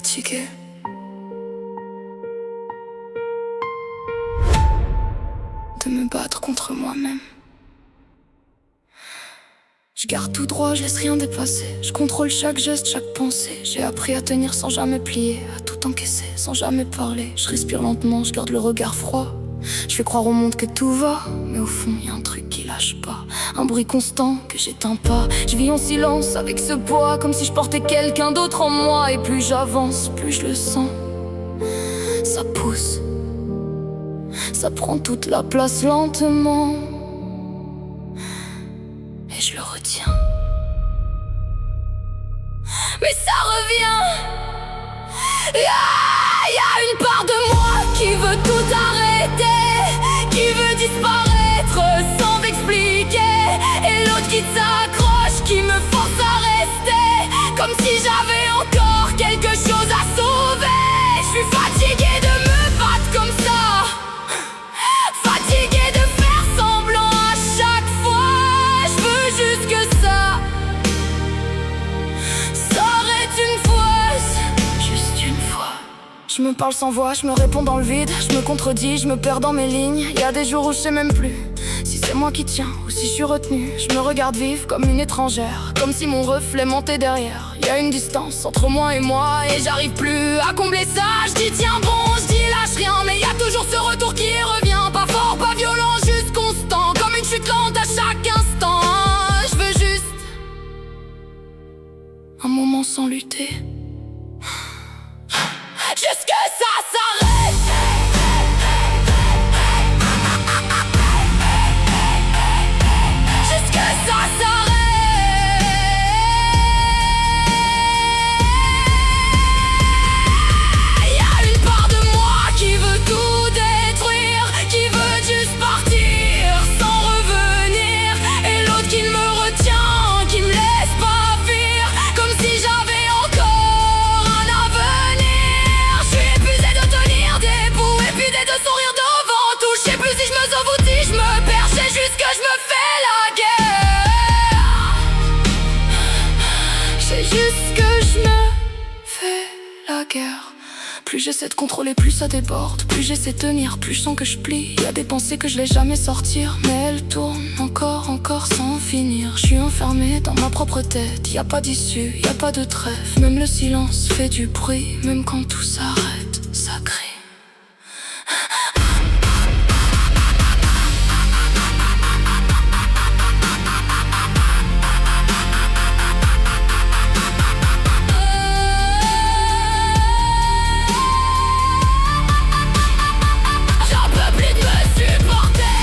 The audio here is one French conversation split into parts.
fatigué de me battre contre moi-même. Je garde tout droit, je laisse rien dépasser. Je contrôle chaque geste, chaque pensée. J'ai appris à tenir sans jamais plier, à tout encaisser sans jamais parler. Je respire lentement, je garde le regard froid. Je fais croire au monde que tout va, mais au fond y a un truc qui lâche pas. Un bruit constant que j'éteins pas. Je vis en silence avec ce poids, comme si je portais quelqu'un d'autre en moi. Et plus j'avance, plus je le sens. Ça pousse, ça prend toute la place lentement. Et je le retiens. Mais ça revient. Y a une part de moi qui veut tout arrêter, qui veut disparaître sans m'expliquer. Et l'autre qui s'accroche, qui me force à rester, comme si j'avais encore quelque chose à sauver. Je suis fatigué de me battre comme ça, fatigué de faire semblant à chaque fois. Je veux juste que ça s'arrête une fois, juste une fois. Je me parle sans voix, je me réponds dans le vide. Je me contredis, je me perds dans mes lignes. Y a des jours où je sais même plus si c'est moi qui tiens ou si je suis retenue. Je me regarde vivre comme une étrangère, comme si mon reflet montait derrière. Y a une distance entre moi et moi, et j'arrive plus à combler ça. Je dis tiens bon, je dis lâche rien, mais y a toujours ce retour qui revient. Pas fort, pas violent, juste constant, comme une chute lente à chaque instant. Je veux juste un moment sans lutter, juste que ça s'arrête. Juste que ça s'arrête. Y a une part de moi qui veut tout détruire, qui veut juste partir sans revenir. Et l'autre qui me retient, qui me laisse pas fuir, comme si j'avais encore un avenir. Je suis épuisé de tenir debout, épuisé de sourire devant tout. Je sais plus si je me sauve ou si je me perds. C'est juste que je me fais la guerre. C'est juste que je me fais la guerre. Plus j'essaie de contrôler, plus ça déborde. Plus j'essaie de tenir, plus je sens que je plie. Y a des pensées que je laisse jamais sortir, mais elles tournent encore sans finir. Je suis enfermé dans ma propre tête. Y a pas d'issue, y a pas de trêve. Même le silence fait du bruit. Même quand tout s'arrête, ça crie. J'en peux plus de me supporter,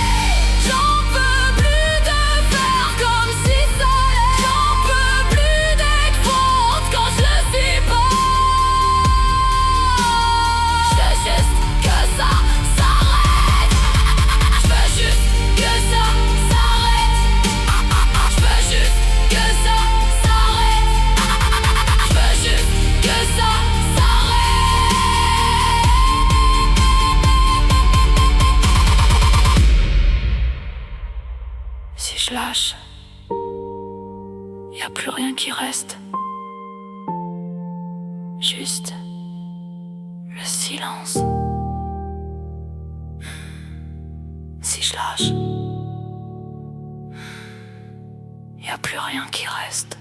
j'en peux plus de faire comme si ça allait. J'en peux plus d'être forte quand je le suis pas. Je veux juste que ça s'arrête. Je veux juste que ça s'arrête. Je veux juste que ça s'arrête. Je veux juste que ça s'arrête. Si je lâche, y a plus rien qui reste. Juste le silence. Si je lâche, y a plus rien qui reste.